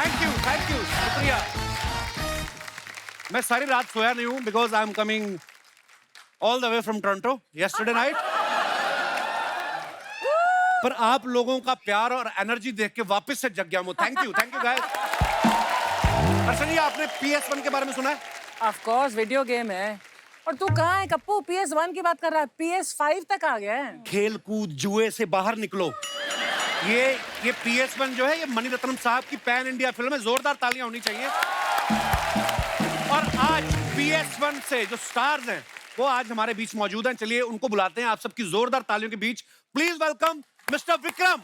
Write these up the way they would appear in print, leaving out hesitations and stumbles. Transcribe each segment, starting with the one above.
Thank you, शुक्रिया। मैं सारी रात सोया नहीं हूँ because I am coming all the way from Toronto yesterday night. पर आप लोगों का प्यार और एनर्जी देख के वापस से जग गया हूँ। Thank you guys. Archana ji, आपने PS1 के बारे में सुना है? ऑफ कोर्स, वीडियो गेम है। और तू कहाँ है कप्पू? PS1 की बात कर रहा है, PS5 तक आ गया है। खेल कूद जुए से बाहर निकलो। ये PS1 जो है, ये मणिरत्नम साहब की पैन इंडिया फिल्म है। जोरदार तालियां होनी चाहिए। और आज PS1 से जो स्टार्स हैं वो आज हमारे बीच मौजूद हैं। चलिए उनको बुलाते हैं आप सबकी जोरदार तालियों के बीच। Please welcome mister Vikram.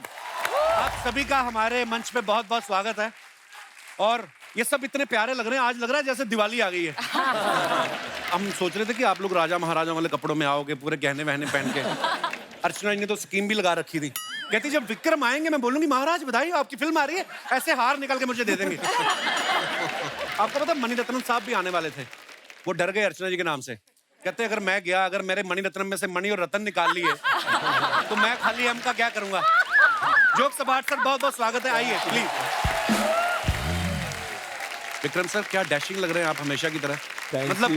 आप सभी का हमारे मंच पे बहुत बहुत स्वागत है। और ये सब इतने प्यारे लग रहे हैं, आज लग रहा है जैसे दिवाली आ गई है। हम सोच रहे थे कि आप लोग राजा महाराजा वाले कपड़ों में आओगे, पूरे गहने वहने पहन के। अर्चना जी ने तो स्कीम भी लगा रखी थी, कहती जब विक्रम आएंगे मैं बोलूंगी महाराज बधाई आपकी फिल्म आ रही है, ऐसे हार निकाल के मुझे दे देंगे। आपको पता मणिरत्नम साहब भी आने वाले थे, वो डर गए अर्चना जी के नाम से। कहते अगर मैं गया, अगर मेरे मणिरत्नम में से मणि और रतन निकाल लिए तो मैं खाली एम का क्या करूंगा। जोक्स अपार्ट सर, बहुत बहुत स्वागत है, आइए प्लीज। विक्रम सर, क्या डैशिंग लग रहे हैं आप हमेशा की तरह। मतलब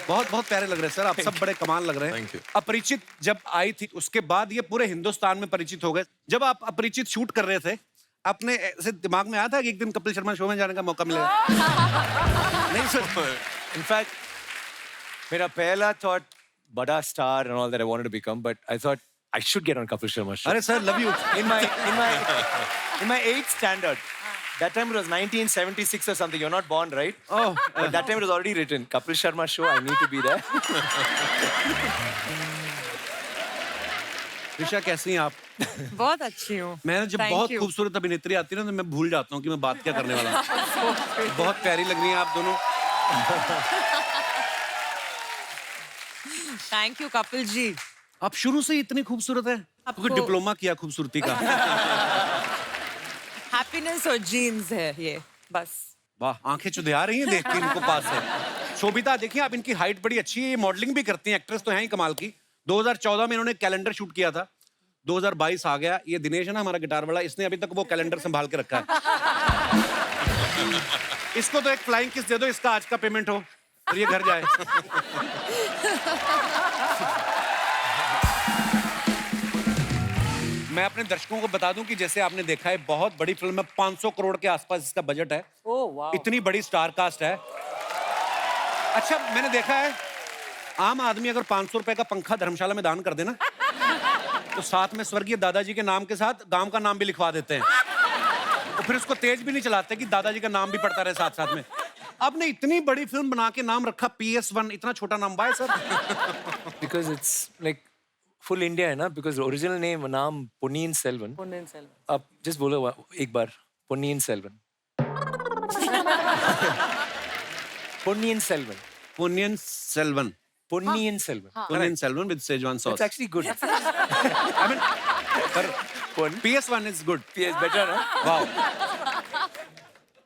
बहुत बहुत प्यारे लग रहे हैं सर, आप सब बड़े कमाल लग रहे हैं। अपरिचित जब आई थी उसके बाद ये पूरे हिंदुस्तान में परिचित हो गए। जब आप अपरिचित शूट कर रहे थे, अपने ऐसे दिमाग में आया था कि एक दिन कपिल शर्मा शो में जाने का मौका मिलेगा? नहीं सर, इनफैक्ट मेरा पहला थॉट बड़ा star and all that I wanted to become, but I thought I should get on Kapil Sharma show. अरे sir, love you. in my 8th standard. That time it was 1976 or something. You're not born, right? Oh, but that time it was already written. Kapil Sharma show. I need to be there. Risha कैसी हैं आप? बहुत अच्छी हूँ। मैं जब बहुत खूबसूरत अभिनेत्री आती है ना तो मैं भूल जाता हूँ कि मैं बात क्या करने वाला हूँ। बहुत प्यारी लग रही हैं आप दोनों। Thank you Kapil ji. आप शुरू से ही इतनी खूबसूरत है, क्योंकि डिप्लोमा किया खूबसूरती का। हैप्पीनेस और जीन्स है ये बस। वाह, आंखें चुधिया रही हैं देख के इनको पास से। शोभिता देखिए आप, इनकी हाइट बड़ी अच्छी है, ये मॉडलिंग भी करती हैं, एक्ट्रेस तो हैं ही कमाल की। 2014 में इन्होंने कैलेंडर शूट किया था, 2022 आ गया। ये दिनेश है ना हमारा गिटार वाला, इसने अभी तक वो कैलेंडर संभाल के रखा है। इसको तो एक फ्लाइंग किस दे दो, इसका आज का पेमेंट हो और ये घर जाए। मैं अपने दर्शकों को बता दूं कि जैसे आपने देखा है बहुत बड़ी फिल्म है, 500 करोड़ के आसपास इसका बजट है। ओह वाह, इतनी बड़ी स्टार कास्ट है। अच्छा, मैंने देखा है आम आदमी अगर 500 रुपए का पंखा धर्मशाला में दान कर देना तो साथ में स्वर्गीय दादाजी के नाम के साथ गांव का नाम भी लिखवा देते हैं। तो फिर उसको तेज भी नहीं चलाते कि दादाजी का नाम भी पड़ता रहे साथ साथ में। आपने इतनी बड़ी फिल्म बना के नाम रखा PS1, इतना छोटा नाम बाय sir? Because it's like full India है ना, because original name नाम Ponniyin Selvan. पुण्यन सेल्वन। आप just बोलो एक बार Ponniyin Selvan. Ponniyin Selvan. Ponniyin Selvan. Ponniyin Selvan. Ponniyin Selvan with Szechuan sauce. It's actually good. I mean, PS1 is good. PS better ना? Wow.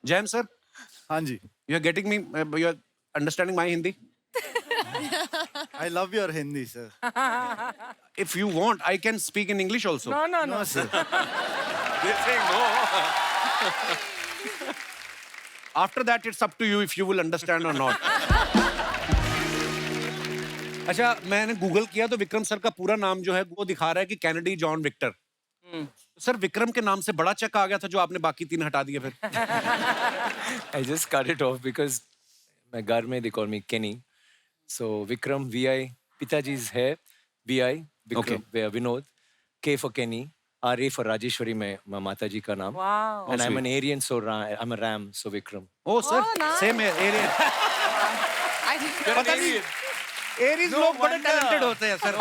Jayam sir, हाँ जी, you are getting me, you are understanding my Hindi? I love your Hindi, sir. If you want, I can speak in English also. No, no, no. No, sir. They're saying no. After that, it's up to you if you will understand or not. अच्छा, मैंने Google किया तो Vikram sir का पूरा नाम जो है वो दिखा रहा है कि Kennedy John Victor. Sir, Vikram के नाम से बड़ा चेक आ गया था जो आपने बाकी 3 हटा दिए फिर। I just cut it off because my घर में they call me Kenny. So Vikram VI, पिताजी's है VI, Vikram Vinod, K for Kenny, RA for Rajeshwari में माता जी का नाम. Wow. And I'm an Aryan, so I'm a Ram, so Vikram. Oh sir, nice. same है Ariane. पता नहीं Aries लोग बड़े टैलेंटेड होते हैं सर।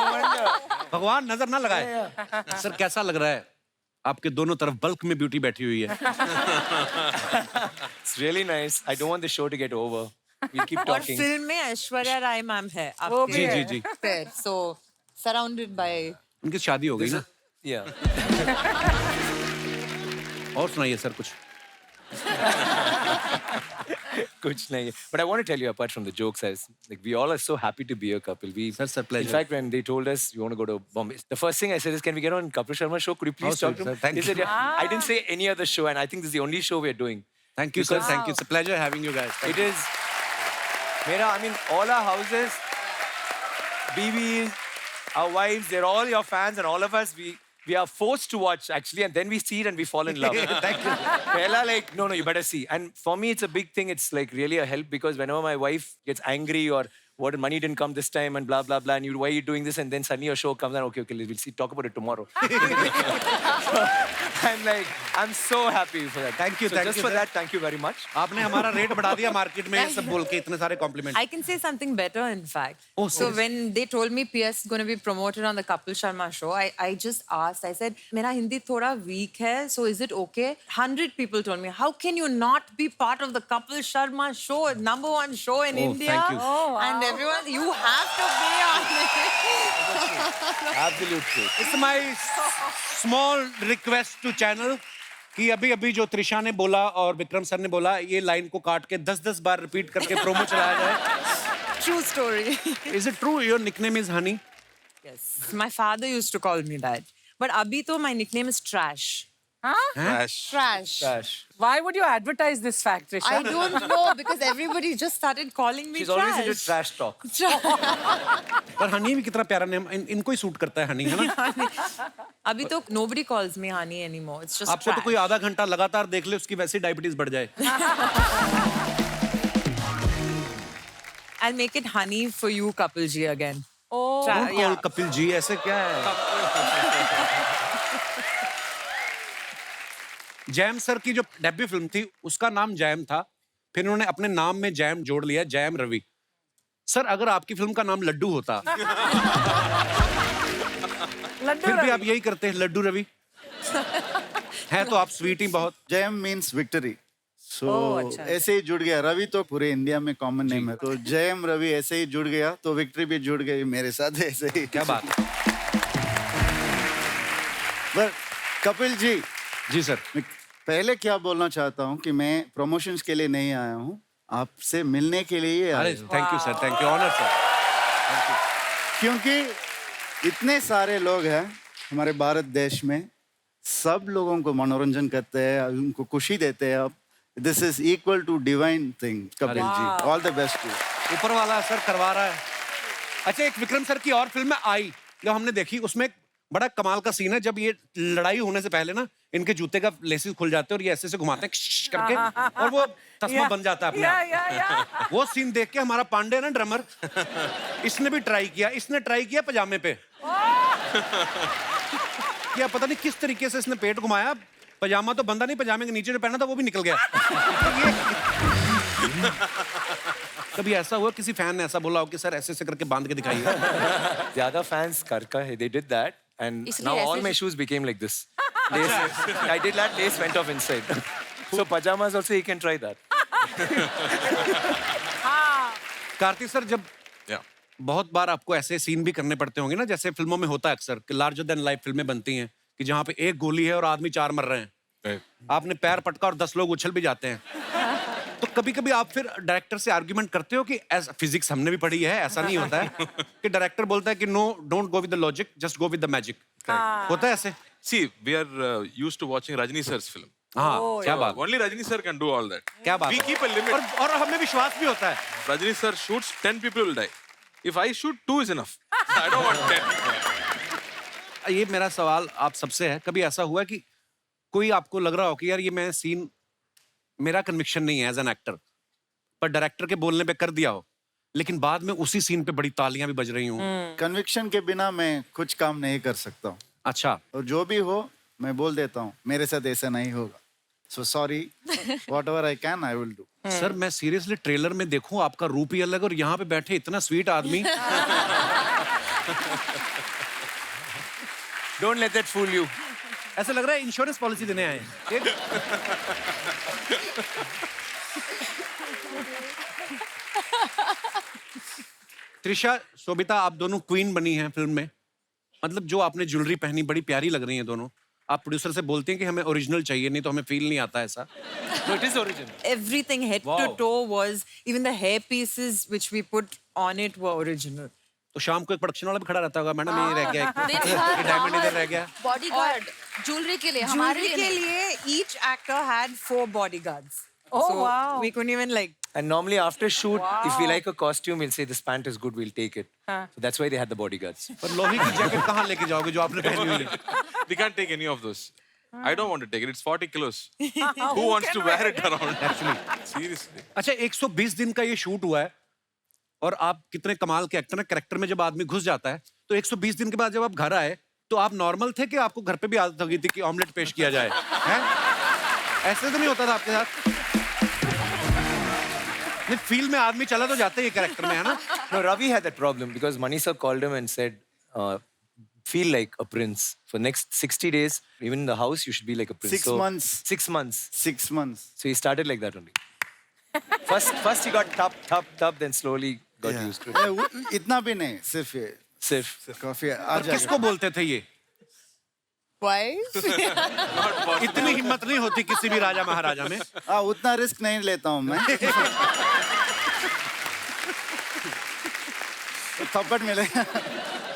भगवान नजर ना लगाए। सर, कैसा लग रहा है? आपके दोनों तरफ बल्क में ब्यूटी बैठी हुई है। It's really nice. I don't want the show to get over. We'll keep और talking. फिल्म में ऐश्वर्या राय मैम है वो भी है। जी। सो सराउंडेड बाय। उनकी शादी हो गई ना? Yeah. और सुनाइए सर कुछ। कुछ नहीं. But I want to tell you, apart from the jokes, like we all are so happy to be here, Kapil. Sir, pleasure. In fact, when they told us you want to go to Bombay, the first thing I said is, "Can we get on Kapil Sharma show? Could you please Oh, talk sir, to him?" thank They you. said, "Yeah." I didn't say any other show, and I think this is the only show we're doing. Thank you, sir. Thank you. It's a pleasure having you guys. It is. I mean, all our houses, BBs, our wives, they're all your fans, and all of us, we are forced to watch actually, and then we see it and we fall in love. Thank you. Bella, like, no, you better see. And for me, it's a big thing. It's like really a help because whenever my wife gets angry or what money didn't come this time and blah blah blah, and why are you doing this? And then suddenly your show comes and okay, we'll see, talk about it tomorrow. So, I'm like, I'm so happy for that. Thank you, So thank just you, for sir. that, thank you very much. आपने हमारा rate बढ़ा दिया market में सब बोल के इतने सारे complement. I can say something better, in fact. Oh, so serious? when they told me PS is going to be promoted on the Kapil Sharma show, I just asked. I said, "मेरा हिंदी थोड़ा weak है, so is it okay?" 100 people told me, "How can you not be part of the Kapil Sharma show, #1 show in Oh, India?" thank you. Oh, wow. And everyone, you have to be on it. Absolute truth. It's my small request to channel कि अभी जो त्रिशा ने बोला और Vikram sir ने बोला ये line को काट के 10-10 बार रिपीट करके प्रोमो चलाया जाए. True story. Is it true your nickname is Honey? Yes, my father used to call me that. But abhi to my nickname is Trash. Huh? Trash. Gosh. Why would you advertise this fact, Trisha? I don't know because everybody just started calling me She's Trash. always into trash talk. पर हनी भी कितना प्यारा name इनको ही suit करता है हनी है ना. अभी तो nobody calls me honey anymore. It's just आपको तो Trash. कोई आधा घंटा लगातार देख ले उसकी वैसे डायबिटीज बढ़ जाए. I'll make it honey for you, Kapil ji, again. Oh. Don't call Kapil ji ऐसे क्या है. जैम सर की जो डेब्यू फिल्म थी उसका नाम जैम था, फिर उन्होंने अपने नाम में जैम जोड़ लिया, जैम रवि. सर अगर आपकी फिल्म का नाम लड्डू होता लड्डू फिर भी रवि। आप यही करते हैं लड्डू रवि. है तो आप स्वीट ही बहुत. Jam means victory. सो अच्छा। ऐसे ही जुड़ गया. रवि तो पूरे इंडिया में कॉमन नेम है, तो जैम रवि ऐसे ही जुड़ गया, तो विक्ट्री भी जुड़ गई मेरे साथ ऐसे ही. क्या बात है. पर कपिल जी, जी सर. मैं पहले क्या बोलना चाहता हूँ कि मैं प्रमोशंस के लिए नहीं आया हूँ, आपसे मिलने के लिए अरे आया हूँ. Thank you sir, thank you, honour sir. क्योंकि इतने सारे लोग हैं हमारे भारत देश में, सब लोगों को मनोरंजन करते हैं, उनको खुशी देते हैं. आप this is equal to divine thing Kapil ji. All the best too. ऊपर वाला सर करवा रहा है. अच्छा एक विक्रम सर की और फिल्म में आई जो हमने देखी, उसमें एक बड़ा कमाल का सीन है जब ये लड़ाई होने से पहले ना इनके जूते का लेसेस खुल जाते हैं और ये ऐसे घुमाते हैं क्श करके और वो तस्मा बन जाता है अपने आप. या वो सीन देख के हमारा पांडे ना ड्रमर, इसने भी ट्राई किया. इसने ट्राई किया पजामे पे. क्या पता नहीं किस तरीके से इसने पेट घुमाया. पजामा तो बंदा नहीं, पजामे के नीचे जो पहना था वो भी निकल गया. कभी ऐसा हुआ किसी फैन ने ऐसा बोला हो कि सर ऐसे ऐसे करके बांध के दिखाइए. ज्यादा fans करका है, they did that, and इसलिए now all ऐसे my shoes became like this. Lace, I did that, lace went off inside. So pajamas also you can try that. Kartik sir जब बहुत बार आपको ऐसे सीन भी करने पड़ते होंगे ना, जैसे फिल्मों में होता है अक्सर कि लार्जर देन लाइफ फिल्में बनती हैं कि जहाँ पे एक गोली है और आदमी 4 मर रहे हैं. आपने पैर पटका और 10 लोग उछल भी जाते हैं. तो कभी कभी आप फिर डायरेक्टर से आर्ग्यूमेंट करते हो कि फिजिक्स हमने भी पढ़ी है, ऐसा नहीं होता है कि डायरेक्टर बोलता है कि no don't go with the logic, just go with the magic. होता है ऐसे. See, we are used to watching Rajni sir's film. हाँ क्या बात. Only Rajni sir can do all that. क्या बात We है. keep a limit. और हमें विश्वास भी होता है. Rajni sir shoots, 10 people will die. If I shoot, 2 is enough. I don't want 10. ये मेरा सवाल आप सबसे है, कभी ऐसा हुआ कि कोई आपको लग रहा हो कि यार ये मैं सीन मेरा कन्विक्शन नहीं है एज एन एक्टर, पर डायरेक्टर के बोलने पे कर दिया हो, लेकिन बाद में उसी सीन पे बड़ी तालियां भी बज रही हूँ. कन्विक्शन के बिना मैं कुछ काम नहीं कर सकता हूँ, अच्छा. और जो भी हो मैं बोल देता हूँ मेरे साथ ऐसा नहीं होगा. So sorry, what ever I can I will do. Sir मैं सीरियसली ट्रेलर में देखूं आपका रूप ही अलग और यहाँ पे बैठे इतना स्वीट आदमी. Don't let that fool you. ऐसा लग रहा है इंश्योरेंस पॉलिसी देने आए हैं. त्रिशा शोभिता आप दोनों क्वीन बनी हैं फिल्म में. मतलब जो आपने ज्वेलरी पहनी बड़ी प्यारी लग रही है दोनों. आप प्रोड्यूसर से बोलते हैं कि हमें ओरिजिनल चाहिए, नहीं तो हमें फील नहीं आता ऐसा. No, it is original. Everything head to Wow. toe was, even the hair pieces which we put on it were original. तो शाम को एक प्रोडक्शन वाला भी खड़ा रहता होगा, मैडम ये रह गया, ये डायमंड इधर रह गया. बॉडीगार्ड ज्वेलरी के लिए, हमारे Jewelry के लिए each actor had 4 bodyguards. Oh, so wow. we couldn't even like. And normally after shoot, if we like a costume, we'll say this pant is good, we'll take it. हाँ. So that's why they had the bodyguards. पर लोही की jacket कहाँ लेके जाओगे जो आपने पहनी हुई है? We can't take any of those. I don't want to take it. It's 40 kilos. Who wants to wear it around? Actually. Seriously. अच्छा 120 दिन का ये शूट हुआ है और आप कितने कमाल के एक्टर हैं. कैरेक्टर में जब आदमी घुस जाता है तो 120 दिन के बाद जब आप घर आए तो आप नॉर्मल थे कि आपको घर पे भी आदत हो गई थी कि ऑमलेट पेश किया जाए हैं? ऐसे तो नहीं होता था आपके साथ? नहीं, फील्ड में आदमी चला तो जाता है ये कैरेक्टर में, है ना? No, Ravi had that problem because Manisa called him and said, feel like a prince. For next 60 days, even in the house, you should be like a prince. 6 months. 6 months. 6 months. So he started like that only. First he got top, then slowly got Yeah. used to it. इतना भी नहीं, सिर्फ ये Sif. काफी आ और जाएगा. किसको बोलते थे ये? Wife? इतनी हिम्मत नहीं होती किसी भी राजा महाराजा में. उतना रिस्क नहीं लेता हूँ मैं. थप्पड़ मिलेगा.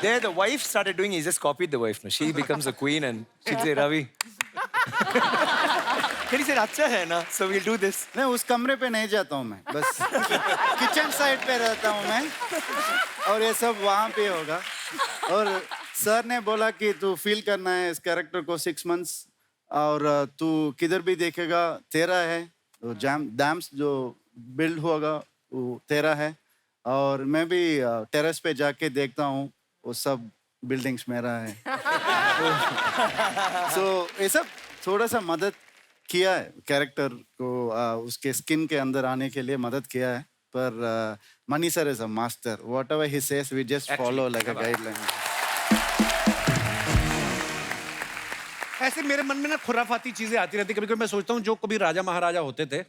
There the wife started doing, he just copied the wife. No? She becomes a queen and she'd say, Ravi. Then he said, अच्छा है ना, so we'll do this. नहीं, उस कमरे पे नहीं जाता हूँ मैं, बस किचन साइड पे रहता हूँ मैं और ये सब वहाँ पे होगा. और सर ने बोला कि तू फील करना है इस कैरेक्टर को 6 months और तू किधर भी देखेगा तेरा है. तो डैम्स जो बिल्ड होगा वो तेरा है और मैं भी टेरेस पे जाके देखता हूँ वो सब बिल्डिंग्स मेरा है. सो ये सब थोड़ा सा मदद किया है कैरेक्टर को उसके स्किन के अंदर आने के लिए मदद किया है. पर Mani sir is a master. Whatever he says we just follow like a guideline. ऐसे मेरे मन में ना खुराफाती चीजें आती रहती. कभी कभी मैं सोचता हूँ जो कभी राजा महाराजा होते थे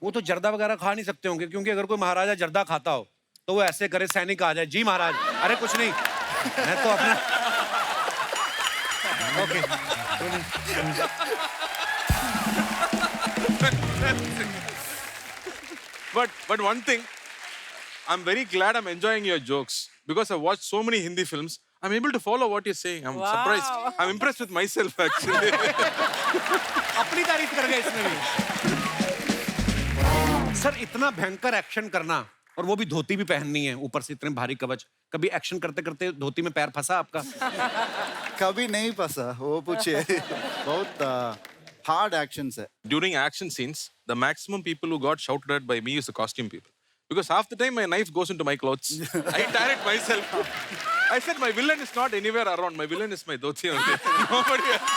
वो तो जर्दा वगैरह खा नहीं सकते होंगे, क्योंकि अगर कोई महाराजा जर्दा खाता हो तो वो ऐसे करे, सैनिक आ जाए, जी महाराज, अरे कुछ नहीं, मैं तो अपना okay. But one thing, I'm very glad I'm enjoying your jokes because I've watched so many Hindi films. I'm able to follow what you're saying. I'm surprised. I'm impressed with myself actually. अपनी तारीफ कर गए इसमें भी. Sir इतना भयंकर action करना और वो भी धोती भी पहननी है, ऊपर से इतने भारी कवच. कभी एक्शन करते करते धोती में पैर फंसा आपका? कभी नहीं फंसा, वो पूछिए. बहुत हार्ड एक्शंस है. During action scenes, the maximum people who got shouted at by me is the costume people. Because half the time my knife goes into my clothes. I tear it myself. I said my villain is not anywhere around. My villain is my dhoti only. Nobody else.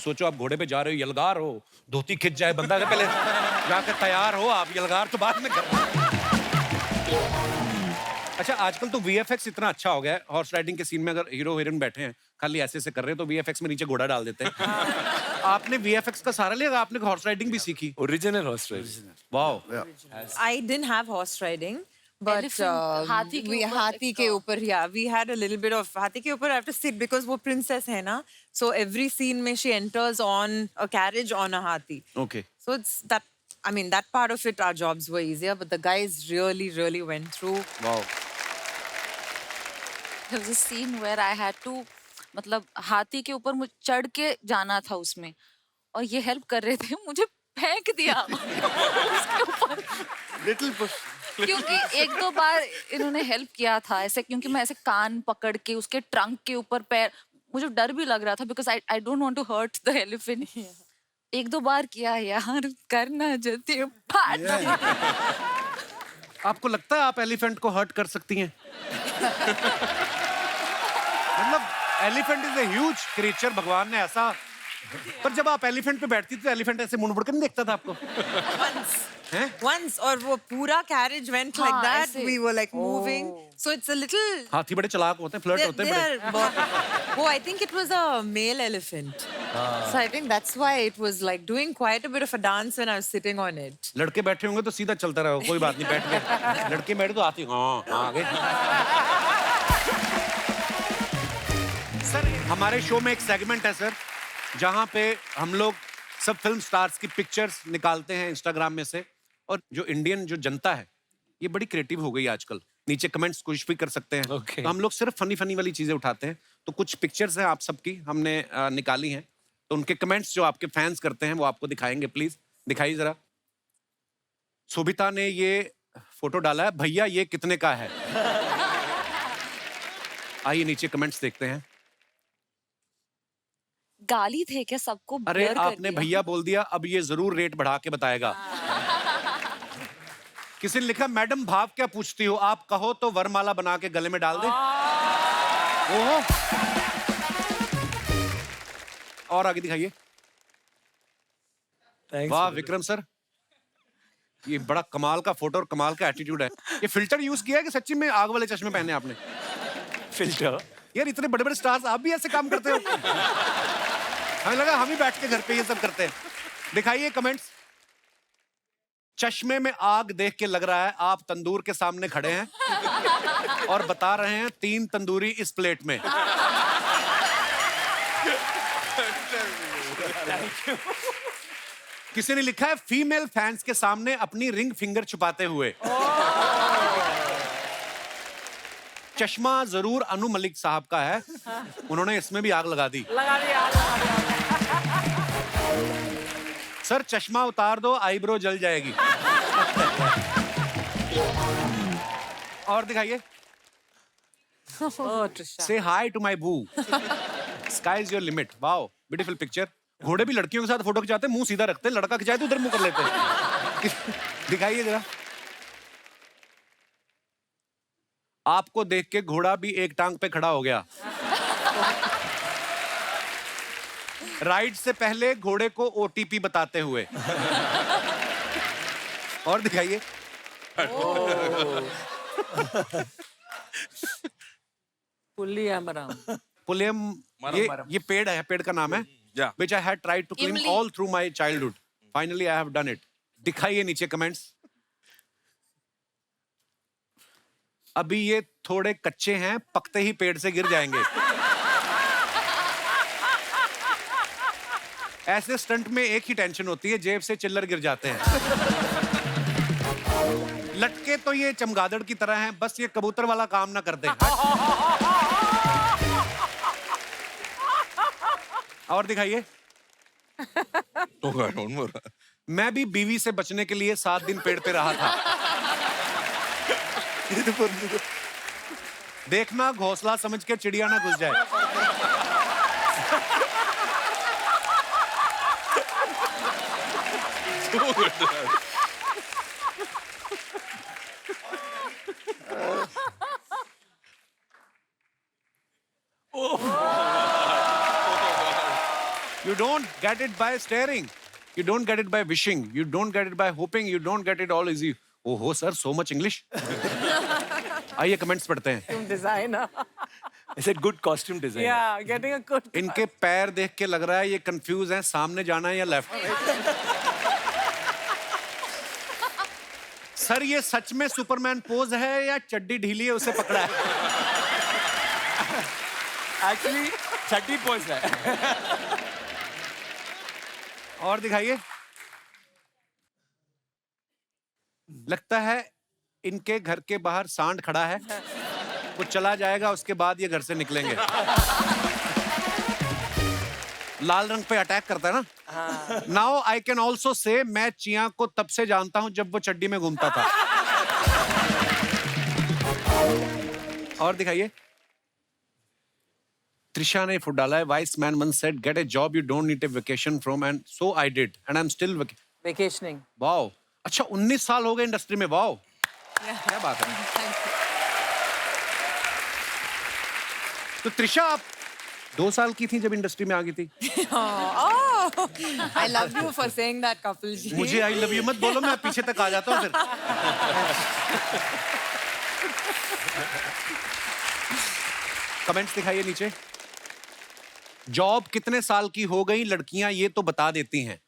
सोचो आप घोड़े पे जा रहे हो, यलगार हो, धोती खिंच जाए, बंदा के पहले जाकर तैयार हो आप, यलगार तो बाद में कर. अच्छा आजकल तो VFX इतना अच्छा हो गया है. हॉर्स राइडिंग के सीन में अगर हीरो हीरोइन बैठे हैं खाली ऐसे से कर रहे हैं तो VFX में नीचे घोड़ा डाल देते हैं. आपने VFX का सारा लिया, आपने हॉर्स राइडिंग भी सीखी? Original horse riding. Wow. I didn't have horse riding. But Elephant, हाथी के ऊपर हाथी के ऊपर, yeah, we had a little bit of हाथी के ऊपर. I have to sit because वो princess है ना, so every scene में she enters on a carriage on a हाथी. Okay. So it's that, I mean, that part of it, our jobs were easier, but the guys really went through. Wow. There was a scene where I had to मतलब हाथी के ऊपर मुझे चढ़ के जाना था उसमें और ये हेल्प कर रहे थे, मुझे फेंक दिया उसके ऊपर. Little push. क्योंकि 1-2 बार इन्होंने हेल्प किया था ऐसे, क्योंकि मैं ऐसे कान पकड़ के उसके ट्रंक के ऊपर पैर, मुझे डर भी लग रहा था because I don't want to hurt the elephant. 1-2 बार किया यार, करना जल्दी. आपको लगता है आप एलिफेंट को हर्ट कर सकती हैं? मतलब elephant is a huge creature, भगवान ने ऐसा. पर जब आप एलिफेंट पे बैठती थी तो एलिफेंट ऐसे मुड़ मुड़ कर नहीं देखता था आपको? Once और वो पूरा carriage went like हाँ, that. ऐसे. We were like moving. So it's a little. हाथी बड़े चालाक होते हैं, फ्लर्ट होते हैं बड़े. Oh, I think it was a male elephant. So I think that's why it was like doing quite a bit of a dance when I was sitting on it. लड़के बैठे होंगे तो सीधा चलता रहो, कोई बात नहीं, बैठ गए. लड़के बैठे तो आती हाँ आगे. सर हमारे शो में एक सेगमेंट है सर जहाँ पे हम लोग सब फिल्म स्टार्स की पिक्चर्स निकालते हैं इंस्टाग्राम में से. और जो इंडियन जो जनता है ये बड़ी क्रिएटिव हो गई आजकल. नीचे कमेंट्स कुछ भी कर सकते हैं। Okay. तो हम लोग सिर्फ फनी फनी वाली चीजें उठाते हैं। तो कुछ पिक्चर्स हैं आप सबकी हमने निकाली हैं, तो उनके कमेंट्स जो आपके फैंस करते हैं वो आपको दिखाएंगे। प्लीज दिखाइए जरा। शोभिता ने ये फोटो डाला है, भैया ये कितने का है। आइए नीचे कमेंट्स देखते हैं। गाली थे क्या सबको? अरे blur कर आपने दिया। भैया बोल दिया, अब ये जरूर रेट बढ़ा के बताएगा। किसी ने लिखा, मैडम भाव क्या पूछती हो, आप कहो तो वरमाला बना के गले में डाल दे। ओहो, और आगे दिखाइए। Thanks, वाह brother. विक्रम सर, ये बड़ा कमाल का फोटो और कमाल का एटीट्यूड है। ये फिल्टर यूज किया है कि सच्ची में आग वाले चश्मे पहने आपने? Filter. यार इतने बड़े बड़े स्टार्स आप भी ऐसे काम करते हो? हमें लगा हम ही बैठ के घर पे ये सब करते हैं। दिखाइए कमेंट्स। चश्मे में आग देख के लग रहा है आप तंदूर के सामने खड़े हैं और बता रहे हैं 3 तंदूरी इस प्लेट में। किसी ने लिखा है, फीमेल फैंस के सामने अपनी रिंग फिंगर छुपाते हुए। चश्मा जरूर अनु मलिक साहब का है, उन्होंने इसमें भी आग लगा दी। लगा दिया, लगा दिया। सर चश्मा उतार दो, आईब्रो जल जाएगी। और दिखाइए। ओह, ट्रिशा। से हाई टू माई बू, sky is your limit. Wow beautiful picture. घोड़े भी लड़कियों के साथ फोटो खिंचाते हैं, मुंह सीधा रखते हैं, लड़का खिंचाए तो उधर मुंह कर लेते हैं। दिखाइए जरा। आपको देख के घोड़ा भी एक टांग पे खड़ा हो गया। राइड से पहले घोड़े को ओटीपी बताते हुए। और दिखाइए। पुल्ली अमराम। पुलियम, ये पेड़ है, पेड़ का नाम है। Yeah. Which I had tried to climb इमली। all through my childhood. Finally, I have done it. दिखाइए नीचे कमेंट्स। अभी ये थोड़े कच्चे हैं, पकते ही पेड़ से गिर जाएंगे। ऐसे स्टंट में एक ही टेंशन होती है, जेब से चिल्लर गिर जाते हैं। लटके तो ये चमगादड़ की तरह हैं, बस ये कबूतर वाला काम ना कर दे। और दिखाइए। Oh God, one more. मैं भी बीवी से बचने के लिए 7 दिन पेड़ पे रहा था। देखना घोंसला समझ के चिड़िया ना घुस जाए। You don't get it by staring. You don't get it by wishing. You don't get it by hoping. You don't get it all easy. Oh ho, sir, so much English. आइए कमेंट्स पढ़ते हैं। तुम designer. I said good costume design. Yeah, getting a good. इनके पैर देख के लग रहा है ये कंफ्यूज हैं, सामने जाना है या लेफ्ट। सर ये सच में सुपरमैन पोज है या चड्डी ढीली है उसे पकड़ा है? Actually, चड्डी pose है। और दिखाइए। लगता है इनके घर के बाहर सांड खड़ा है, वो चला जाएगा उसके बाद ये घर से निकलेंगे। लाल रंग पे अटैक करता है ना। Now I can also say मैं चिया को तब से जानता हूं जब वो चड्डी में घूमता था। और दिखाइए। त्रिशा ने फुट डाला है, vice man once said get a job you don't need a vacation from and so I did and I'm still Vacationing. Wow. अच्छा 19 साल हो गए इंडस्ट्री में। वाओ क्या बात है। तो त्रिशा आप 2 साल की थी जब इंडस्ट्री में आ गई थी। Oh, I love you for saying that, Kapil ji. मुझे आई लव यू मत बोलो, मैं पीछे तक आ जाता हूँ फिर। कमेंट्स दिखाइए नीचे। जॉब कितने साल की हो गई लड़कियां ये तो बता देती हैं,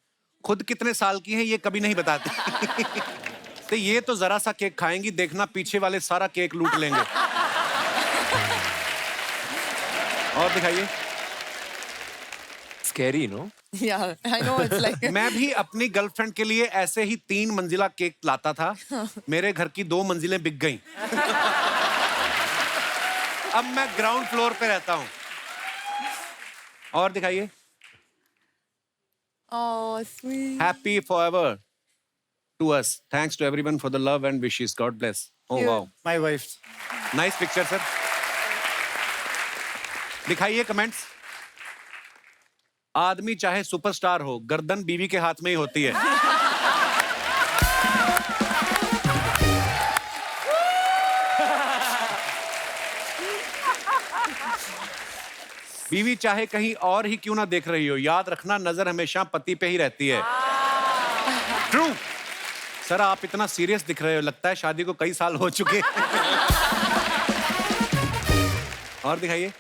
खुद कितने साल की हैं ये कभी नहीं बताती। तो ये तो जरा सा केक खाएंगी, देखना पीछे वाले सारा केक लूट लेंगे। और दिखाइए। Scary, no? Yeah, I know it's like. मैं भी अपनी गर्लफ्रेंड के लिए ऐसे ही 3 मंजिला केक लाता था. मेरे घर की 2 मंजिलें बिक गईं. अब मैं ग्राउंड फ्लोर पे रहता हूँ. और दिखाइए. Oh, sweet. Happy forever to us. Thanks to everyone for the love and wishes. God bless. Oh Cute. wow. My wife. Nice picture, sir. दिखाइए कमेंट्स. आदमी चाहे सुपरस्टार हो, गर्दन बीवी के हाथ में ही होती है. बीवी चाहे कहीं और ही क्यों ना देख रही हो, याद रखना नजर हमेशा पति पे ही रहती है. ट्रू. सर आप इतना सीरियस दिख रहे हो, लगता है शादी को कई साल हो चुके. और दिखाइए.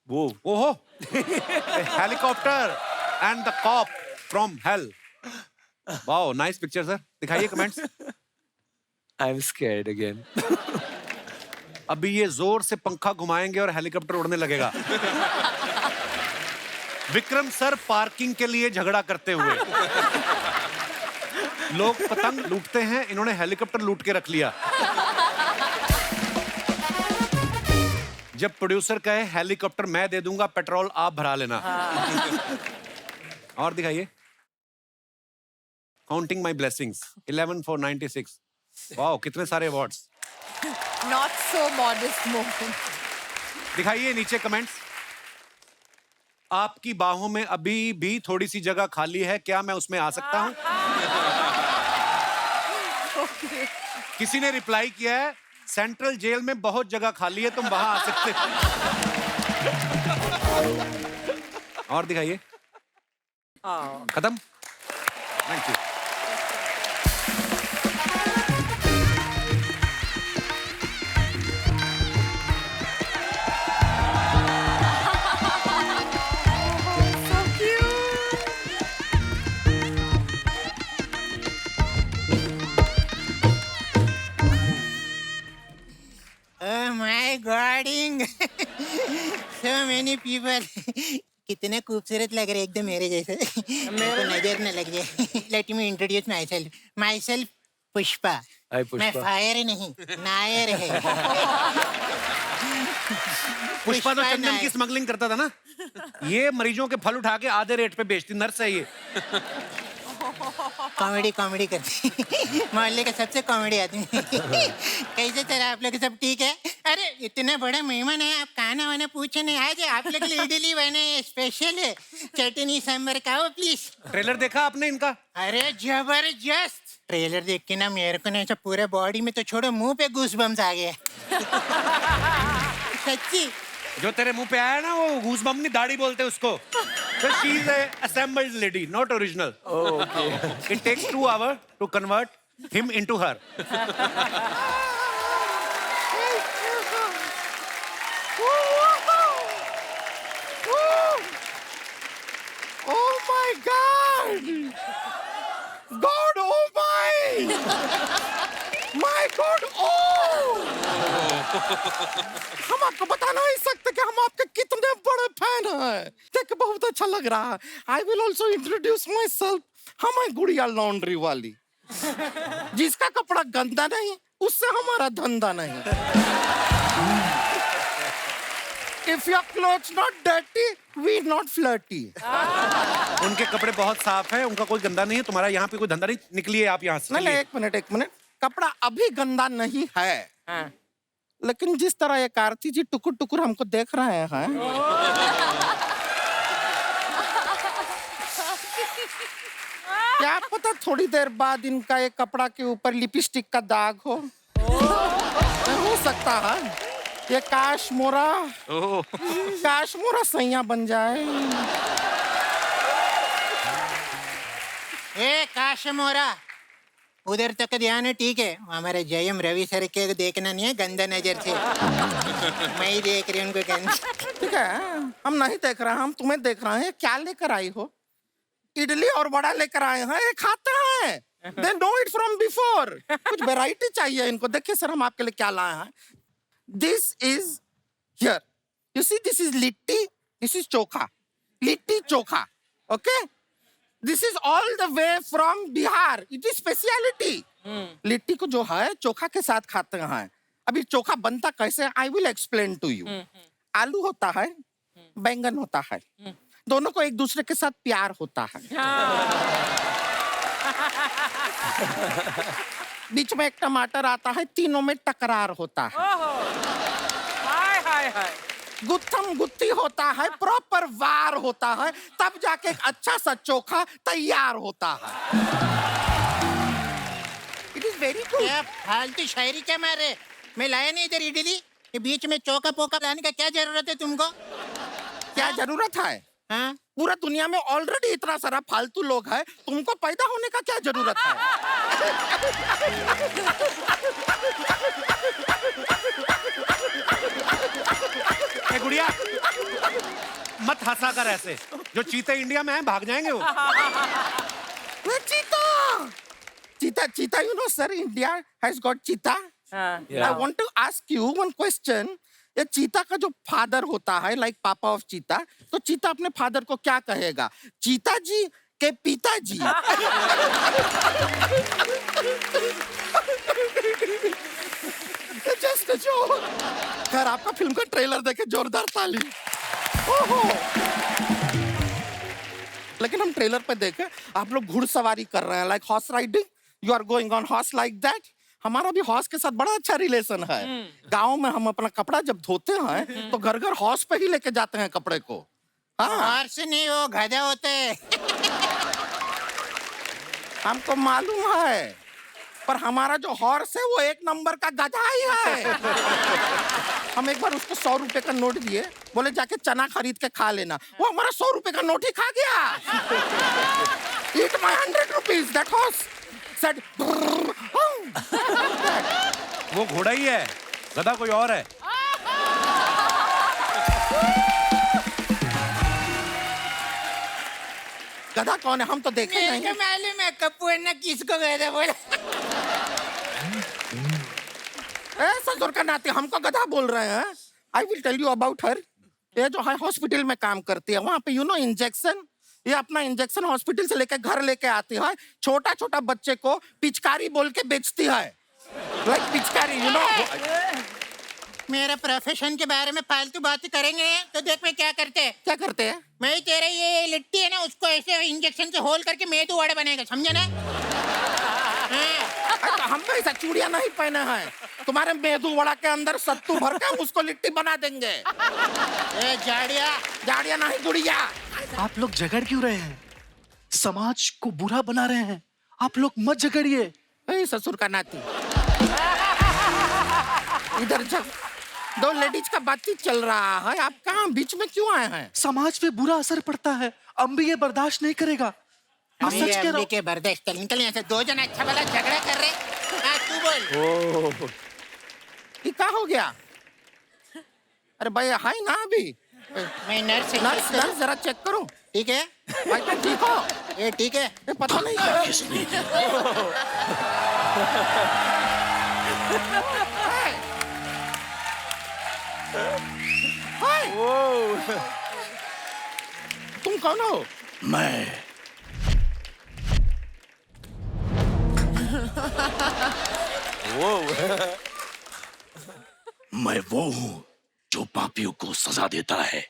वो ओहो. Helicopter and the cop from hell. Wow, nice picture sir. दिखाइए कमेंट्स. I'm scared again. अभी ये जोर से पंखा घुमाएंगे और हेलीकॉप्टर उड़ने लगेगा. विक्रम सर पार्किंग के लिए झगड़ा करते हुए. लोग पतंग लूटते हैं, इन्होंने हेलीकॉप्टर लूट के रख लिया. जब प्रोड्यूसर कहे हेलीकॉप्टर मैं दे दूंगा, पेट्रोल आप भरा लेना. और दिखाइए. Counting my blessings 11 for 96. Wow, कितने सारे awards. Not so modest moment. दिखाइए नीचे कमेंट्स. आपकी बाहों में अभी भी थोड़ी सी जगह खाली है, क्या मैं उसमें आ सकता हूं? किसी ने रिप्लाई किया है, सेंट्रल जेल में बहुत जगह खाली है, तुम वहां आ सकते हो. और दिखाइए. खत्म. Thank you. Oh my गॉडिंग so many people. कितने खूबसूरत लग रहे एकदम मेरे जैसे. मेरे को नजर न लग जाए. Let me introduce myself. Myself Pushpa. Hi, Pushpa. मैं फायर नहीं, नायर है. पुष्पा तो चंदन की स्मगलिंग करता था ना. ये मरीजों के फल उठा के आधे रेट पे बेचती नर्स है ये. कॉमेडी करती. मोहल्ले का सबसे कॉमेडी आदमी. कैसे सर आप लोग सब ठीक है? अरे इतना बड़ा मेहमान है, आप खाना वाना पूछे नहीं. आज आप लोग के लिए इडली बने स्पेशल है, चटनी सांभर खाओ प्लीज. ट्रेलर देखा आपने इनका? अरे जबरदस्त. ट्रेलर देख के ना मेरे को ना ऐसा पूरे बॉडी में तो छोड़ो, मुंह पे गूज़बम्स आ गए. सच्ची. जो तेरे मुंह पे आया ना, वो गूज़बम्प नहीं, दाढ़ी बोलते उसको. So she is a assembled lady, not original. Oh, okay. It takes 2 hours to convert him into her. Oh my God! God, oh my! My God, oh! हम आपको बता नहीं सकते कि हम आपके कितने बड़े फैन हैं. देख के बहुत अच्छा लग रहा है. I will also introduce myself. हमारी गुड़िया लॉन्ड्री वाली, जिसका कपड़ा गंदा नहीं, उससे हमारा धंधा नहीं. If your clothes not dirty, we not flirty. उनके कपड़े बहुत साफ हैं, उनका कोई गंदा नहीं है. तुम्हारा यहाँ पे कोई धंधा नहीं. निकलिए आप यहाँ से. नहीं, एक मिनट. कपड़ा अभी गंदा नहीं है, लेकिन जिस तरह ये कार्ती जी टुकुर टुकुर हमको देख रहे हैं, क्या पता थोड़ी देर बाद इनका ये कपड़ा के ऊपर लिपस्टिक का दाग हो सकता है. ये काश्मोरा सैया बन जाए. ए काशमोरा, उधर तक ध्यान है, ठीक है? हमारे जयम रवि सर के देखना नहीं है गंदा नजर से. मैं ही देख रही हूँ उनको गंदा. ठीक है, हम नहीं देख रहे हैं, हम तुम्हें देख रहे हैं. क्या लेकर आई हो? इडली और वड़ा लेकर आए हैं, ये खाते हैं. They know it from before. कुछ वैरायटी चाहिए इनको. देखिए सर, हम आपके लिए क्या लाए हैं. This is here. You see, this is litti, this is chokha. Litti chokha. Okay? This is all the way from Bihar. It is speciality. Litti को जो है चोखा के साथ खाते हैं. अभी चोखा बनता कैसे? I will explain to you. आलू होता है, बैंगन होता है, दोनों को एक दूसरे के साथ प्यार होता है. बीच में एक टमाटर आता है, तीनों में टकरार होता है. हाय हाय हाय. गुत्थम गुत्ती होता है, प्रॉपर वार होता है, तब जाके एक अच्छा सा चोखा तैयार होता है. It is very good. क्या फालतू शायरी क्या मारे? मैं लाया नहीं इधर इडली. ये बीच में चौका पोका लाने का क्या जरूरत है तुमको? क्या जरूरत है? हाँ? पूरा दुनिया में ऑलरेडी इतना सारा फालतू लोग है, तुमको पैदा होने का क्या जरूरत है? ए गुड़िया, मत हंसा कर ऐसे. जो चीते इंडिया में हैं भाग जाएंगे वो. वो चीता, you know, sir, India has got cheetah. I want to ask you one question. ये चीता का जो फादर होता है, लाइक पापा ऑफ चीता, तो चीता अपने फादर को क्या कहेगा? चीता जी के पिताजी. Just a joke. खैर, आपका फिल्म का ट्रेलर देखे जोरदार ताली. ओहो. लेकिन हम ट्रेलर पे देखे आप लोग घुड़सवारी कर रहे हैं, like horse riding. You are going on horse like that. हमारा भी हॉर्स के साथ बड़ा अच्छा रिलेशन है. गांव में हम अपना कपड़ा जब धोते हैं तो घर घर हॉर्स पे ही लेके जाते हैं कपड़े को. हाँ, हॉर्स नहीं, वो गधा होते हैं. हमको मालूम है, पर हमारा जो हॉर्स है वो एक नंबर का गधा ही है. हम एक बार उसको 100 रुपए का नोट दिए, बोले जाके चना खरीद के खा लेना. वो हमारा 100 रुपए का नोट ही खा गया. Eat my 100 rupees. That horse said. वो घोड़ा ही है, गधा कोई और है. गधा कौन है? हम तो देखे मेरे नहीं. को मालूम है कप्पू है ना किसको गधा बोला. ससुर का नाती हमको गधा बोल रहे हैं. I will tell you about her. ये जो है हॉस्पिटल में काम करती है, वहाँ पे यू नो इंजेक्शन, ये अपना इंजेक्शन हॉस्पिटल से लेकर घर लेके आती है. छोटा छोटा बच्चे को पिचकारी बोल के बेचती है, लाइक पिचकारी, यू नो. मेरा प्रोफेशन के बारे में फालतू बातें करेंगे तो देख मैं क्या करते हैं. क्या करते हैं? मैं तेरे ये लिट्टी है ना, उसको ऐसे इंजेक्शन से होल करके मेदू वड़ा बनेगा, समझे ना? तो हम भी ऐसा चूड़ियां नहीं पहने हैं. तुम्हारे मेदू वड़ा के अंदर सत्तू भर के हम उसको लिट्टी बना देंगे. ए जाड़िया, जाड़िया नहीं गुड़िया. आप लोग झगड़ क्यों रहे हैं? समाज को बुरा बना रहे हैं. आप लोग मत झगड़िए. ससुर का नाती, इधर जब 2 लेडीज का बातचीत चल रहा है, आप कहाँ बीच में क्यों आए हैं? समाज पे बुरा असर पड़ता है. अम्बी ये बर्दाश्त नहीं करेगा. मैं सच कह रहा हूँ. के बर्दाश्त निकल यहाँ से. 2 जन अच्छा वाला झगड़ा कर रहे. हाँ, तू बोल. ये क्या हो गया? अरे भाई हाय ना अभी. मैं नर्स है. नर्स जरा चेक करो. ठीक है भाई तुम ठीक हो? ये ठीक है. ये पता नहीं हाय. तुम कौन हो? मैं मैं वो हूँ जो पापियों को सजा देता है.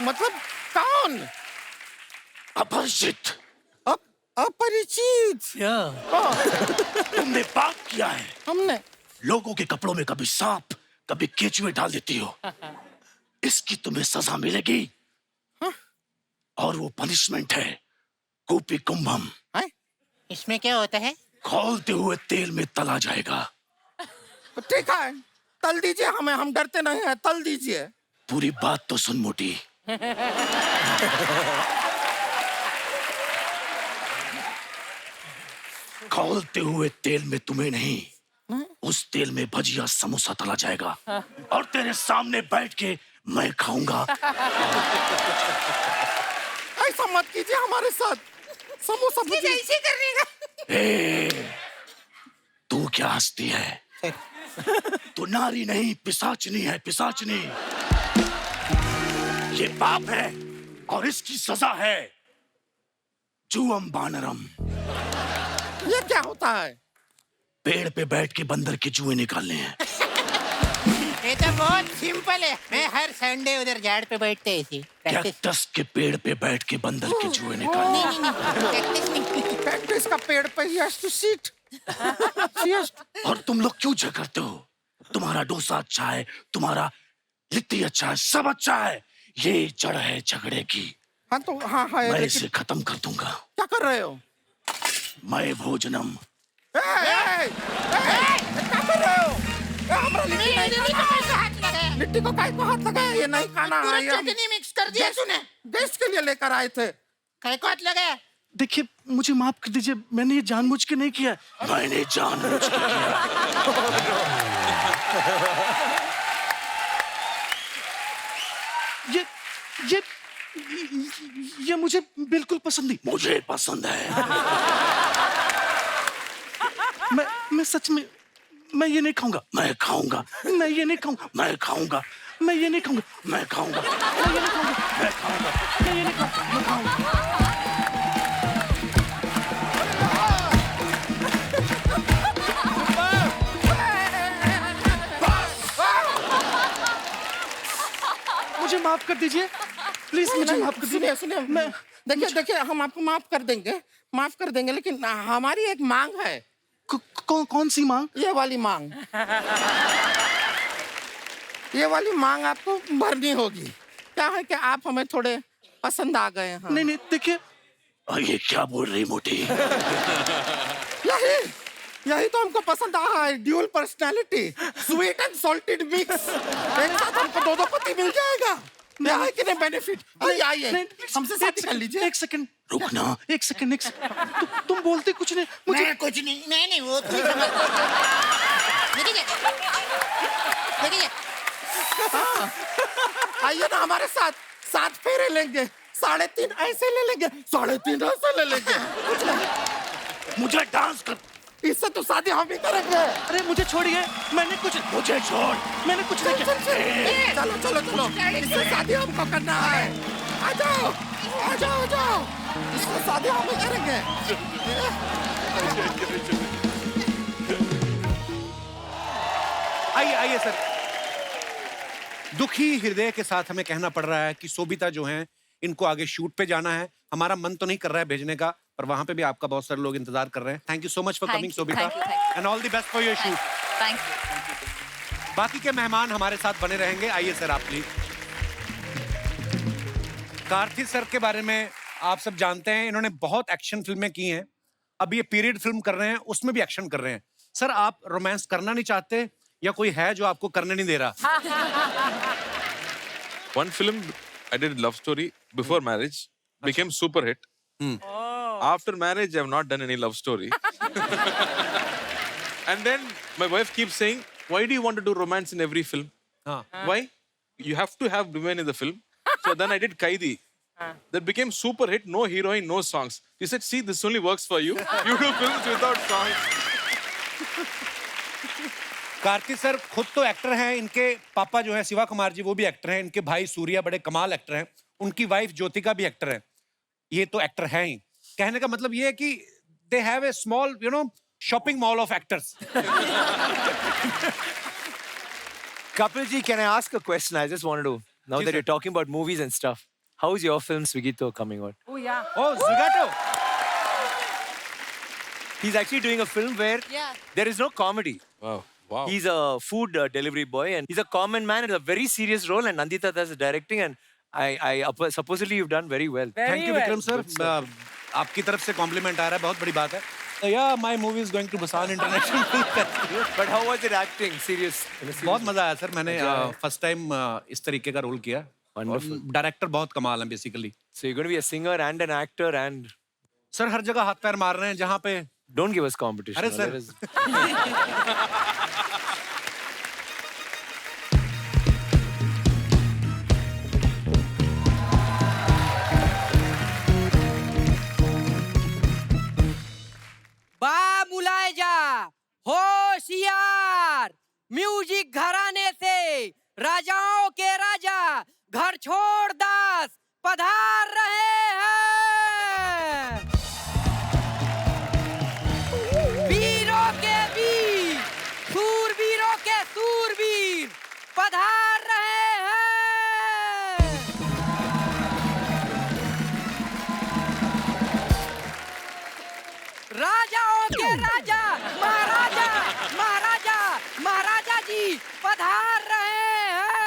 मतलब कौन? अपरिचित. अपरिचित. तुमने पाप किया है. हमने लोगों के कपड़ों में कभी सांप, कभी केचुए डाल देती हो. इसकी तुम्हें सजा मिलेगी. और वो पनिशमेंट है कूपी कुंभम. इसमें क्या होता है? खौलते हुए तेल में तला जाएगा. ठीक है, तल दीजिए हमें, हम डरते नहीं हैं. तल दीजिए. पूरी बात तो सुन मोटी. खौलते हुए तेल में तुम्हें नहीं, उस तेल में भजिया समोसा तला जाएगा और तेरे सामने बैठ के मैं खाऊंगा. ऐसा मत कीजिए हमारे साथ. समोसा ऐसे करने का. तू क्या हंसती है? तो नारी नहीं पिशाचनी है, पिशाचनी। ये पाप है और इसकी सजा है जुअम बानरम। ये क्या होता है? पेड़ पे बैठ के बंदर के जुए निकालने हैं। ये तो बहुत सिंपल है, मैं हर संडे उधर झाड़ पे बैठते ऐसे कैक्टस के पेड़ पे बैठ के बंदर के जुए निकालने हैं। कैक्टस का पेड़ पे ही has to sit. और तुम लोग क्यों झगड़ते हो? तुम्हारा डोसा अच्छा है, तुम्हारा लिट्टी अच्छा है, सब अच्छा है। ये जड़ है झगड़े की। हाँ तो हाँ हाँ, मैं लेकिन इसे खत्म कर दूंगा। क्या कर रहे हो? मैं भोजनम। क्या कर रहे हो? हमारा लिट्टी को काय को हाथ लगाया? ये नहीं खाना है। चटनी मिक्स कर दिया तूने। गेस्ट के लिए लेकर आए थे। काय को हाथ लगाया? देखिए, मुझे माफ कर दीजिए, मैंने ये जानबूझ के नहीं किया। मैंने जानबूझ के किया। ये मुझे बिल्कुल पसंद नहीं। मुझे पसंद है। मैं सच में मैं ये नहीं खाऊंगा। मैं खाऊंगा। मैं ये नहीं खाऊंगा। मैं खाऊंगा। मैं ये नहीं खाऊंगा। मैं खाऊंगा। मैं ये नहीं खाऊंगा। मैं खाऊंगा। मैं ये नहीं खाऊंगा। मैं खाऊंगा। मुझे माफ कर दीजिए, प्लीज मुझे माफ कर दीजिए। सुनिए मैं देखिए हम आपको माफ कर देंगे, लेकिन हमारी एक मांग है। कौन सी मांग? ये वाली मांग। ये वाली मांग आपको भरनी होगी। क्या है कि आप हमें थोड़े पसंद आ गए हैं। नहीं देखिए, ये क्या बोल रही मोटी? यही तो हमको पसंद आ है। Dual personality, sweet and salted mix. एक साथ हमको दो पति मिल जाएगा। क्या है कि नहीं बेनिफिट? आइए हमसे शादी कर लीजिए। एक सेकंड रुकना, एक सेकंड। तुम बोलते कुछ नहीं। मुझे कुछ नहीं वो कुछ समझ। देखिए आइए ना हमारे साथ, 7 फेरे लेंगे, 3.5 ऐसे ले लेंगे, 3.5 ऐसे ले लेंगे। मुझे डांस कर। इससे तो शादी हम ही करेंगे। अरे मुझे छोड़िए, मुझे छोड़, मैंने कुछ नहीं किया। चलो इससे शादी हमको करना है। आ जाओ इससे शादी हम ही करेंगे। आइए सर। दुखी हृदय के साथ हमें कहना पड़ रहा है कि सोबिता जो हैं, इनको आगे शूट पे जाना है। हमारा मन तो नहीं कर रहा है भेजने का, पर वहां पे भी आपका बहुत सारे लोग इंतजार कर रहे हैं। Thank you so much for coming Sobita, and all the best for your shoot. Thank you. बाकी के मेहमान हमारे साथ बने रहेंगे। आइए सर आप प्लीज। कार्थिक सर के बारे में आप सब जानते हैं, इन्होंने बहुत एक्शन फिल्में की हैं। अब ये पीरियड फिल्म कर रहे हैं, उसमें भी एक्शन कर रहे हैं। सर आप रोमांस करना नहीं चाहते या कोई है जो आपको करने नहीं दे रहा? One film I did love story before marriage, became super hit. After marriage, I have not done any love story. And then my wife keeps saying, "Why do you want to do romance in every film? Why? You have to have women in the film." So then I did Kaidi. That became super hit. No heroine, no songs. She said, "See, this only works for you. You do films without songs." Kartik sir खुद तो actor हैं, इनके पापा जो है शिवा कुमार जी वो भी actor हैं, इनके भाई सूर्या बड़े कमाल एक्टर हैं, उनकी वाइफ ज्योतिका भी एक्टर है। ये तो एक्टर हैं ही। कहने का मतलब ये है कि they have a small shopping mall of actors. Kapil ji, can I ask a question? I just wanted to, now that you're talking about movies and stuff, how is your film Swigito coming out? Oh yeah. Oh, Zwigato. He's actually doing a film where there is no comedy. Wow. He's a food delivery boy and he's a common man. It's a very serious role and Nandita does the directing and I supposedly you've done very well. Thank you, Vikram sir. आपकी तरफ से complement आ रहा है, बहुत बड़ी बात है। So yeah, my movie is going to Busan International Film Festival. But how was it acting? Serious? बहुत मजा आया सर। मैंने फर्स्ट टाइम इस तरीके का रोल किया। Wonderful. डायरेक्टर बहुत कमाल है basically. So you're going to be a singer and an actor and sir हर जगह हाथ पैर मार रहे हैं जहाँ पे। don't give us competition. अरे सर। बा मुलायजा होशियार म्यूजिक घराने से राजाओं के राजा घर छोड़ दास पधार रहे हैं। वीरों के वीर, सूरवीरों के सूरवीर पधार रहे हैं। राजाओं के राजा महाराजा महाराजा महाराजा जी पधार रहे हैं।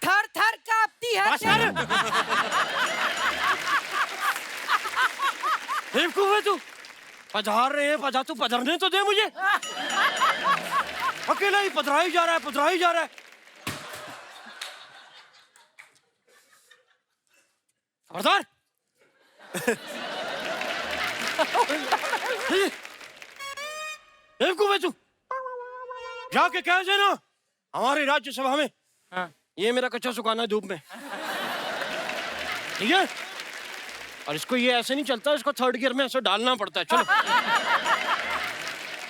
थर थर कांपती है बेवकूफ है तू। पधार रहे हैं, तू पधरने तो दे मुझे। अकेला ही पधरा ही जा रहा है, पधरा ही जा रहा है। खबरदार। बेवकूफ है तू। जाके कह देना हमारी राज्यसभा में ये मेरा कच्चा सुखाना है धूप में, ठीक है? और इसको ये ऐसे नहीं चलता, इसको थर्ड गियर में ऐसे डालना पड़ता है। चलो।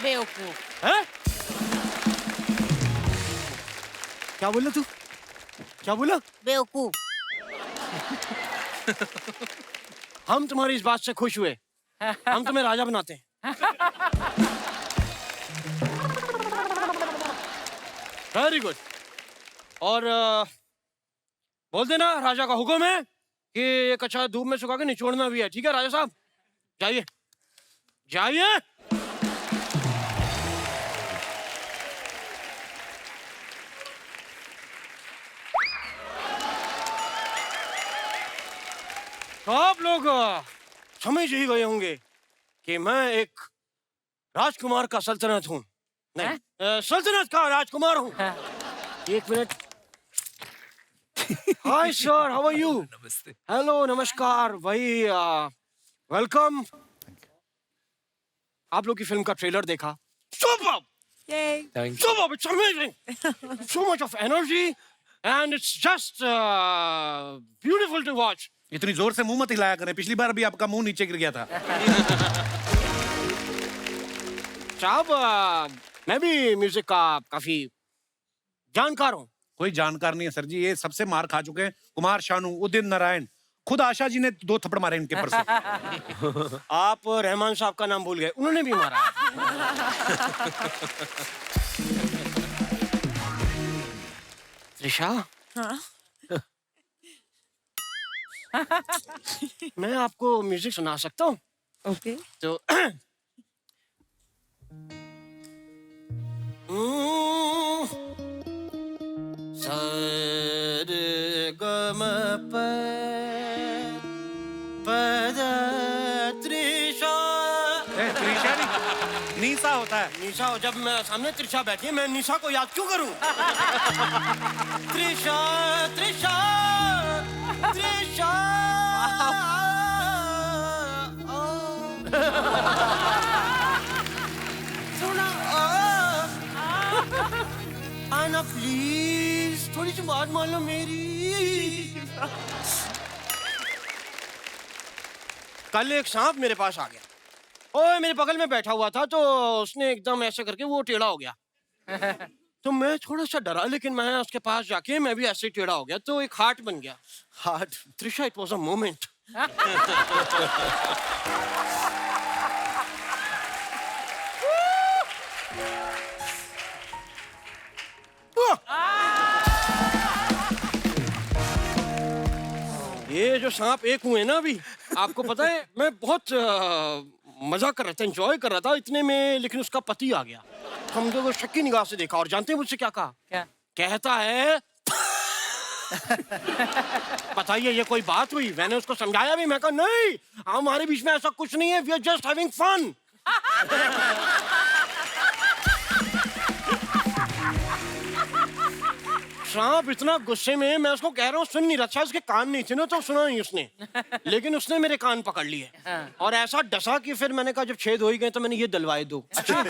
बेवकूफ है? क्या बोला तू? क्या बोला? बेवकूफ। हम तुम्हारी इस बात से खुश हुए, हम तुम्हें राजा बनाते हैं। Very good. और बोल देना राजा का हुक्म है कि ये कच्चा धूप में सुखा के निचोड़ना भी है, ठीक है राजा साहब? जाइए जाइए। तो आप लोग समझ ही गए होंगे कि मैं एक राजकुमार का सल्तनत हूँ, नहीं सल्तनत का राजकुमार हूँ। एक minute. Hi sir, how are you? नमस्ते। हेलो, नमस्कार भाई, वेलकम। आप लोग की फिल्म का ट्रेलर देखा? Super, thank you. Super, it's amazing, so much of energy and it's just beautiful to watch. इतनी जोर से मुंह मत हिलाया करें, पिछली बार भी आपका मुंह नीचे गिर गया था। साहब मैं भी म्यूजिक का काफी जानकार हूँ। कोई जानकार नहीं है सर जी, ये सबसे मार खा चुके हैं। कुमार शानू, उदित नारायण, खुद आशा जी ने 2 थप्पड़ मारे इनके परसों। आप रहमान साहब का नाम भूल गए, उन्होंने भी मारा। त्रिशा, मैं आपको म्यूजिक सुना सकता हूँ? ओके। तो सर गम प पद त्रिशा। त्रिशा नहीं, नीसा होता है। निशा हो, जब मैं सामने त्रिशा बैठी है मैं निशा को याद क्यों करूं? त्रिशा त्रिशा त्रिशा। सुना आना प्लीज, थोड़ी सी बात मान लो मेरी। कल एक सांप मेरे पास आ गया, ओए मेरे बगल में बैठा हुआ था, तो उसने एकदम ऐसे करके वो टेढ़ा हो गया। तो मैं थोड़ा सा डरा, लेकिन मैं उसके पास जाके मैं भी ऐसे ही टेढ़ा हो गया, तो एक हार्ट बन गया। Heart Trisha, it was a moment. ये जो सांप एक हुए ना अभी, आपको पता है मैं बहुत मजा कर रहा था, एंजॉय कर रहा था इतने में, लेकिन उसका पति आ गया। हम लोगों को शक की निगाह से देखा, और जानते हैं मुझसे क्या कहा? क्या? कहता है बताइए ये कोई बात हुई? मैंने उसको समझाया भी, मैं कहा नहीं हमारे बीच में ऐसा कुछ नहीं है, we are just having fun. सांप इतना गुस्से में, मैं उसको कह रहा हूँ सुन नहीं रहा था, उसके कान नहीं थे ना तो सुना नहीं उसने, लेकिन उसने मेरे कान पकड़ लिए और ऐसा डसा कि फिर मैंने कहा जब छेद हो ही गए तो मैंने ये दलवाए दो। अच्छा।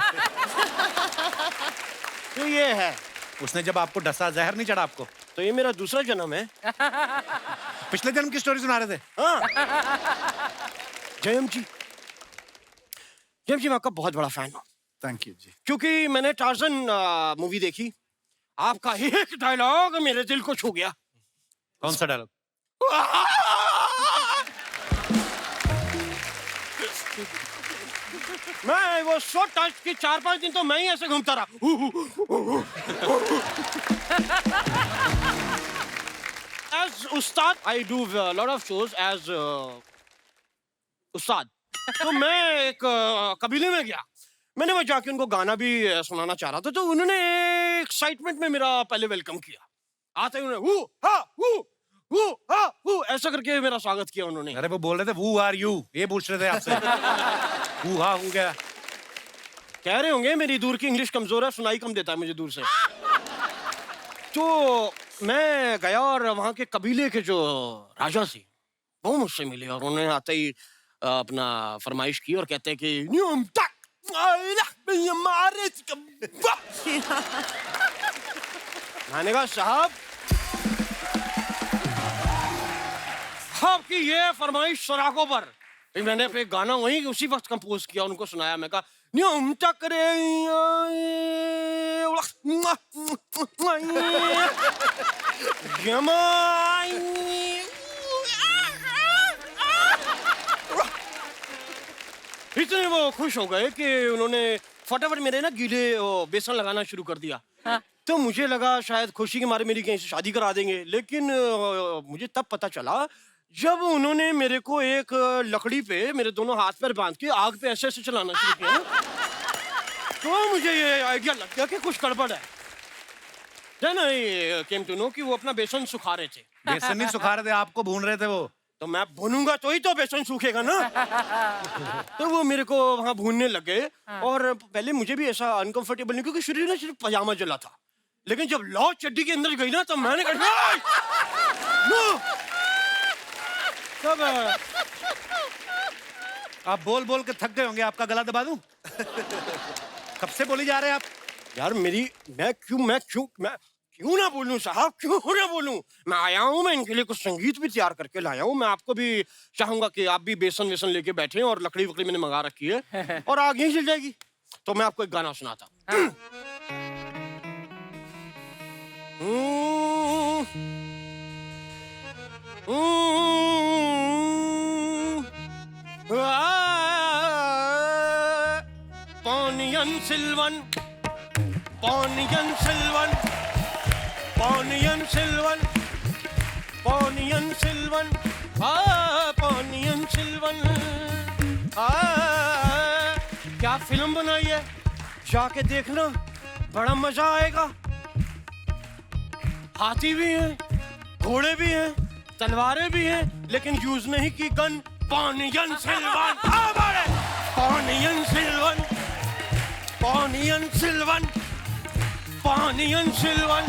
तो ये है। उसने जब आपको डसा, जहर नहीं चढ़ा आपको? तो ये मेरा दूसरा जन्म है। पिछले जन्म की स्टोरी सुना रहे थे? हाँ। जयम जी, जयम जी मैं आपका बहुत बड़ा फैन हूँ। थैंक यू जी। क्योंकि मैंने टार्जन मूवी देखी, आपका एक डायलॉग मेरे दिल को छू गया। कौन सा डायलॉग? मैं वो सो टच की 4-5 दिन तो मैं ही ऐसे घूमता रहा। As Ustad, I do a lot of shows as उस्ताद। तो मैं एक कबीले में गया, मैंने वहाँ जाके उनको गाना भी सुनाना चाह रहा था, तो उन्होंने एक्साइटमेंट में मेरा पहले वेलकम किया। आते ही उन्होंने ऐसा करके मेरा स्वागत किया उन्होंने। अरे वो बोल रहे थे who are you, ये पूछ रहे थे आपसे। हु हा हो गया। कह रहे होंगे मेरी दूर की इंग्लिश कमजोर है, सुनाई कम देता है मुझे दूर से। तो मैं गया और वहाँ के कबीले के जो राजा थे वो मुझसे मिले और उन्होंने आते ही अपना फरमाइश की और कहते हैं कि मैंने कहा साहब आपकी ये फरमाइश सराखों पर। फिर मैंने फिर गाना वहीं उसी वक्त कंपोज किया, उनको सुनाया। मैं कहा न्यूम टकरे इतने वो खुश हो गए कि उन्होंने फटाफट मेरे ना गीले बेसन लगाना शुरू कर दिया। हाँ। तो मुझे लगा शायद खुशी के मारे मेरी कहीं से शादी करा देंगे, लेकिन मुझे तब पता चला जब उन्होंने मेरे को एक लकड़ी पे मेरे दोनों हाथ पैर बांध के आग पे ऐसे ऐसे चलाना शुरू किया ना, तो मुझे ये आइडिया लग गया कि कुछ गड़बड़ है। Then I came to know कि वो अपना बेसन सुखा रहे थे। बेसन नहीं सुखा रहे थे, आपको भून रहे थे वो। तो मैं भूनूंगा तो ही तो बेसन सूखेगा ना। तो वो मेरे को वहाँ भूनने लग गए। और पहले मुझे भी ऐसा अनकंफर्टेबल नहीं, क्योंकि शरीर में सिर्फ पजामा जला था, लेकिन जब लौ चड्डी के अंदर गई ना तो मैंने कहा तब आप बोल बोल के थक गए होंगे, आपका गला दबा दूं? कब से बोली जा रहे हैं आप? यार मैं क्यों ना बोलूं साहब, क्यों ना बोलूं? मैं आया हूं, मैं इनके लिए कुछ संगीत भी तैयार करके लाया हूं। मैं आपको भी चाहूंगा कि आप भी बेसन वेसन लेके बैठे, और लकड़ी वकड़ी मैंने मंगा रखी है और आग यहीं चल जाएगी। तो मैं आपको एक गाना सुनाता हूं। Poniyan Silvan, Poniyan Silvan, Poniyan Silvan, Poniyan Silvan, Poniyan Silvan। क्या फिल्म बनाई है, जाके देखना, बड़ा मजा आएगा। हाथी भी हैं, घोड़े भी हैं, तलवारें भी हैं, लेकिन यूज नहीं की gun. Poniyan Silvan, Poniyan Silvan, Poniyan Silvan, Poniyan Silvan,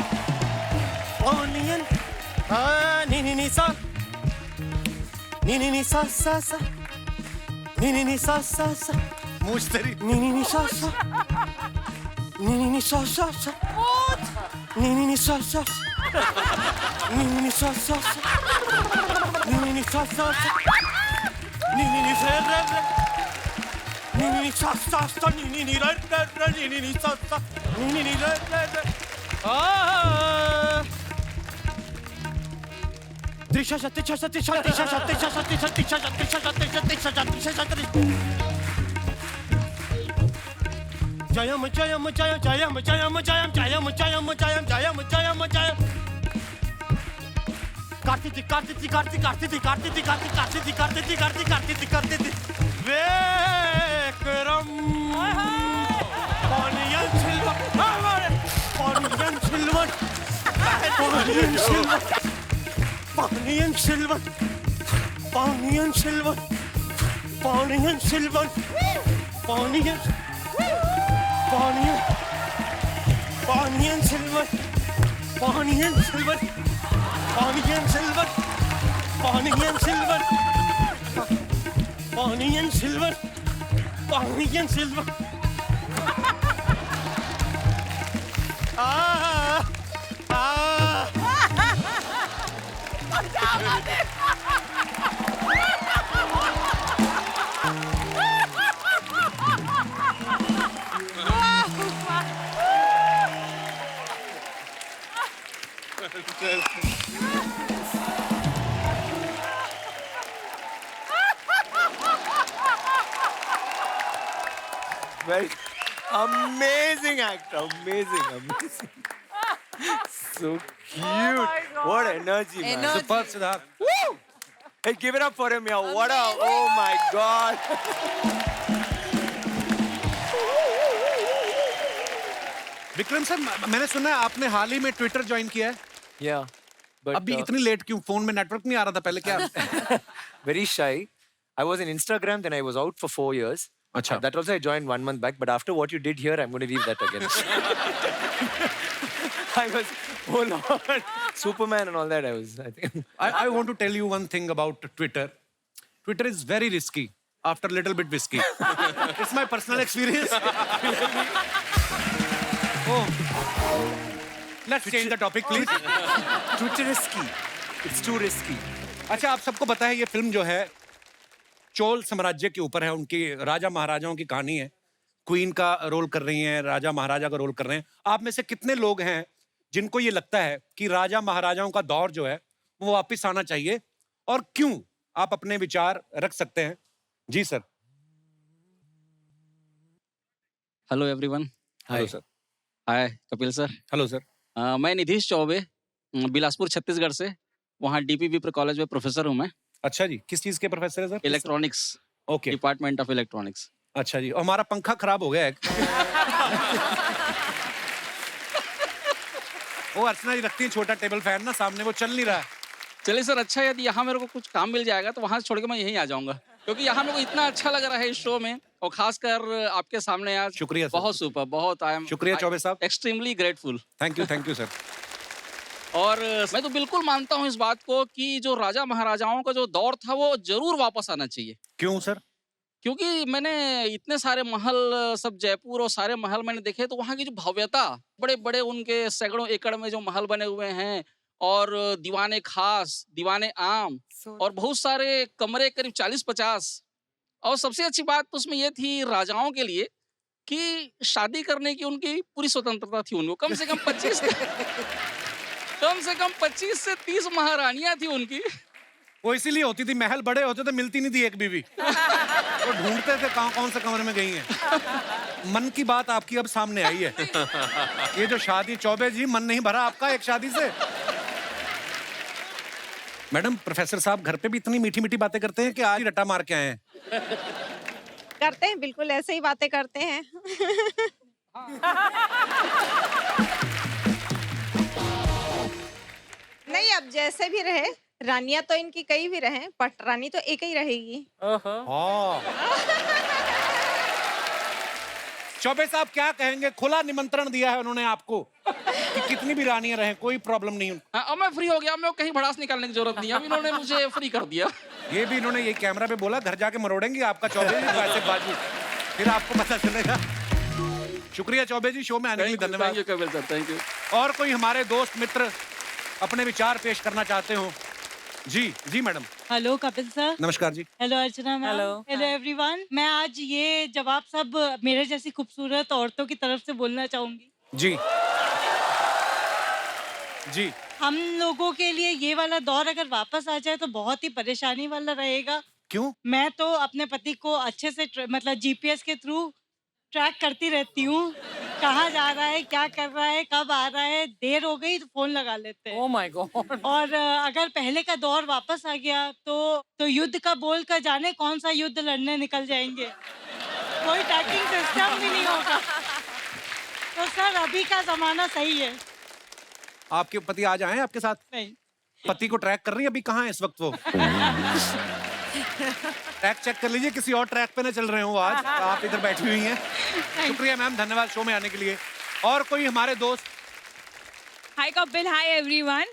Poniyan ni sa, ni sa sa sa, ni sa sa sa, Mushtari ni sa sa, ni sa sa sa, ni sa sa sa, ni sa sa sa, ni sa sa sa, ni sa sa sa, ni sa sa sa, ni ra ra ra, ni sa sa, ni ra ra ra। Trisha Trisha Trisha Trisha Trisha Trisha Trisha Trisha Trisha Trisha Trisha Jayam Jayam Jayam Jayam Jayam Jayam Jayam Jayam Jayam Jayam Jayam Jayam Kartiti Kartiti Kartiti Kartiti Kartiti Kartiti Kartiti Kartiti Kartiti Kartiti Vikram Poniyan Silvan, Poniyan Silvan, Poniyan Silvan, Poniyan Silvan, Poniyan Silvan, Poniyan Silvan, Poniyan Poniyan Poniyan Silvan, Poniyan Silvan, Poniyan Silvan, Poniyan Silvan, Poniyan Silvan, Poniyan Silvan. Very amazing actor. Amazing. So cute. What energy, man. Energy. Superb, Siddharth. Woo! Hey, give it up for him, yeah. What a... Oh my God. Vikram sir, मैंने सुना है आपने हाल ही में Twitter join किया है। Yeah. But अभी इतनी late क्यों? फोन में नेटवर्क नहीं आ रहा था पहले क्या? very shy. I was in Instagram, then I was out for 4 years. अच्छा. That also I joined 1 month back. But after what you did here, I'm going to leave that again. I was, oh Lord, Superman and all that. I think. I want to tell you one thing about Twitter. Twitter is very risky after little bit whiskey. It's my personal experience. Oh. Let's change the topic, please. Too risky. It's too risky. अच्छा, आप सबको पता है ये film जो है चोल साम्राज्य के ऊपर है, उनकी राजा महाराजाओं की कहानी है। क्वीन का रोल कर रही हैं, राजा महाराजा का रोल कर रहे हैं। आप में से कितने लोग हैं जिनको ये लगता है कि राजा महाराजाओं का दौर जो है वो वापस आना चाहिए, और क्यों? आप अपने विचार रख सकते हैं। जी sir. Hello everyone. Hello sir. Hi Kapil sir. Hello sir. मैं निधीश चौबे, बिलासपुर छत्तीसगढ़ से। वहाँ डीपी कॉलेज में प्रोफेसर हूँ मैं। अच्छा जी, किस चीज के प्रोफेसर है sir? Electronics. Okay. Department of electronics. अच्छा जी, और हमारा पंखा खराब हो गया है। वो अर्चना जी रखती है छोटा टेबल फैन ना सामने, वो चल नहीं रहा है। चलिए सर, अच्छा यदि यहाँ मेरे को कुछ काम मिल जाएगा तो वहाँ से छोड़ के मैं यहीं आ जाऊँगा, क्योंकि यहाँ मेरे को इतना अच्छा लग रहा है इस शो में, और खासकर आपके सामने आज। शुक्रिया सर। बहुत सुपर, बहुत। आई एम शुक्रिया चौबे साहब। Extremely grateful. Thank you sir. और मैं तो बिल्कुल मानता हूँ इस बात को कि जो राजा महाराजाओं का जो दौर था वो जरूर वापस आना चाहिए। क्यों सर? क्योंकि मैंने इतने सारे महल, सब जयपुर और सारे महल मैंने देखे, तो वहाँ की जो भव्यता, बड़े बड़े उनके सैकड़ों एकड़ में जो महल बने हुए हैं, और दीवाने खास, दीवाने आम, और बहुत सारे कमरे, करीब 40-50। और सबसे अच्छी बात तो उसमें ये थी राजाओं के लिए कि शादी करने की उनकी पूरी स्वतंत्रता थी उनको। कम से कम 25 से 30 महारानियां थी उनकी। वो इसीलिए होती थी, महल बड़े होते तो मिलती नहीं थी एक बीवी। वो ढूंढते थे कौन से कमरे में गई हैं। मन की बात आपकी अब सामने आई है। ये जो शादी, चौबे जी, मन नहीं भरा आपका एक शादी से? मैडम, प्रोफेसर साहब घर पे भी इतनी मीठी मीठी बातें करते हैं कि आज ही रट्टा मार के आए हैं? करते हैं, बिल्कुल ऐसे ही बातें करते हैं। नहीं, अब जैसे भी रहे, रानियां तो इनकी कई भी रहे, बट रानी तो एक ही रहेगी। चौबे साहब क्या कहेंगे? खुला निमंत्रण दिया है उन्होंने आपको कि कितनी भी रानियां रहें, कोई प्रॉब्लम नहीं। अब मैं फ्री हो गया, मैं कहीं भड़ास निकालने की जरूरत नहीं है, अब इन्होंने मुझे फ्री कर दिया। ये भी इन्होंने ये कैमरा पे बोला, घर जाके मरोड़ेंगे आपका चौबे जी वैसे बाजू, फिर आपको पता चलेगा। शुक्रिया चौबे जी, शो में आने के लिए धन्यवाद। Thank you Kapil sir, thank you. और कोई हमारे दोस्त मित्र अपने विचार पेश करना चाहते हो? जी मैडम। Hello Kapil sir. नमस्कार जी। हेलो अर्चना मैम। Hello everyone. मैं आज ये जवाब सब मेरे जैसी खूबसूरत औरतों की तरफ से बोलना चाहूंगी। जी। हम लोगों के लिए ये वाला दौर अगर वापस आ जाए तो बहुत ही परेशानी वाला रहेगा। क्यों? मैं तो अपने पति को अच्छे से मतलब जीपीएस के थ्रू ट्रैक करती रहती हूँ, कहाँ जा रहा है, क्या कर रहा है, कब आ रहा है, देर हो गई तो फोन लगा लेते हैं। Oh my God। और अगर पहले का दौर वापस आ गया तो युद्ध का बोल कर जाने कौन सा युद्ध लड़ने निकल जाएंगे, कोई ट्रैकिंग सिस्टम भी नहीं होगा। तो सर अभी का जमाना सही है। आपके पति आज आए आपके साथ? नहीं। पति को ट्रैक कर रही है, अभी कहाँ है इस वक्त वो? ट्रैक चेक कर लीजिए, किसी और ट्रैक पे ना चल रहे हो आज। आप इधर बैठी हुई हैं। शुक्रिया मैम, धन्यवाद शो में आने के लिए। और कोई हमारे दोस्त? हाय कपिल, हाय एवरीवन।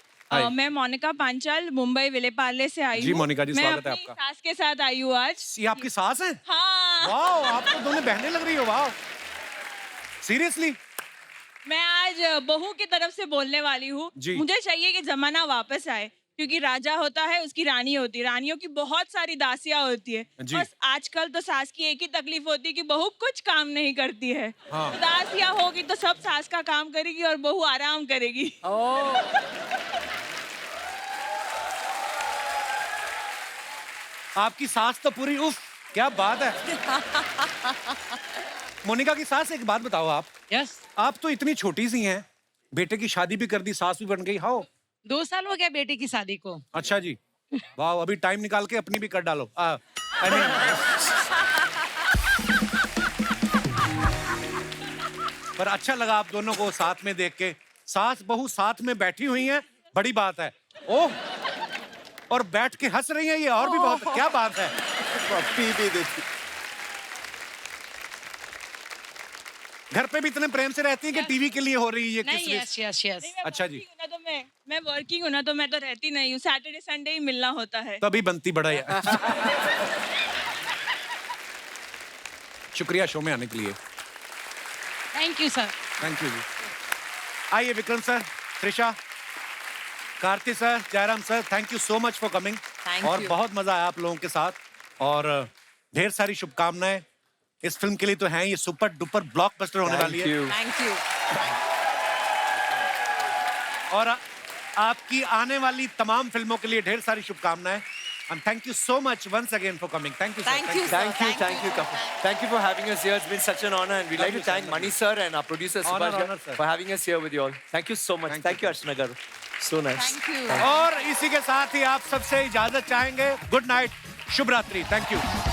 मैं मोनिका पांचाल, मुंबई विलेपार्ले से आई हूँ। जी मोनिका जी, स्वागत है मैं आपका। अपनी सास के साथ आई हूँ आज। ये आपकी सास है? हाँ। वाओ, आप तो दोनों बहनें लग रही हो। Wow, seriously? मैं आज बहू की तरफ से बोलने वाली हूँ। मुझे चाहिए कि जमाना वापस आए, क्योंकि राजा होता है, उसकी रानी होती है, रानियों की बहुत सारी दासियां होती है। बस आजकल तो सास की एक ही तकलीफ होती है कि बहू कुछ काम नहीं करती है। हाँ। तो दासियां होगी तो सब सास का काम करेगी और बहू आराम करेगी। आपकी सास तो पूरी उफ क्या बात है। मोनिका की सास, एक बात बताओ आप। यस। आप तो इतनी छोटी सी हैं, बेटे की शादी भी कर दी, सास भी बन गई। हाउ? 2 साल हो गया बेटी की शादी को। अच्छा जी, वाह, अभी टाइम निकाल के अपनी भी कर डालो। I mean, पर अच्छा लगा आप दोनों को साथ में देख के, सास बहू साथ में बैठी हुई हैं, बड़ी बात है। ओह, और बैठ के हंस रही हैं, ये और भी बहुत, क्या बात है। पप्पी भी देती। घर पे भी इतने प्रेम से रहती हैं कि टीवी के लिए हो रही है ये नहीं, किस लिए? Yes yes yes. अच्छा जी, तो मैं वर्किंग हूँ ना, तो मैं तो रहती नहीं हूँ, सैटरडे संडे ही मिलना होता है। तभी बनती बड़ा है। शुक्रिया शो में आने के लिए। Thank you sir. Thank you जी। आइए Vikram sir, Trisha, Karthi sir, Jayaram sir, thank you so much for coming. और you. बहुत मजा आया आप लोगों के साथ, और ढेर सारी शुभकामनाएं इस फिल्म के लिए। तो हैं ये सुपर डुपर ब्लॉकबस्टर होने वाली है। Thank you. और आपकी आने वाली तमाम फिल्मों के लिए ढेर सारी शुभकामनाएं। And thank you so much once again for coming. Thank you, sir. Thank you, sir. Thank you, couple. Thank you for having us here. It's been such an honor, and we'd like to thank Mani sir and our producer Honor, Subhash honor, sir. for having us here with you all. Thank you so much. Thank you, Archana garu. So nice. Thank you. और इसी के साथ ही आप सबसे इजाजत चाहेंगे। Good night, शुभ रात्रि। Thank you.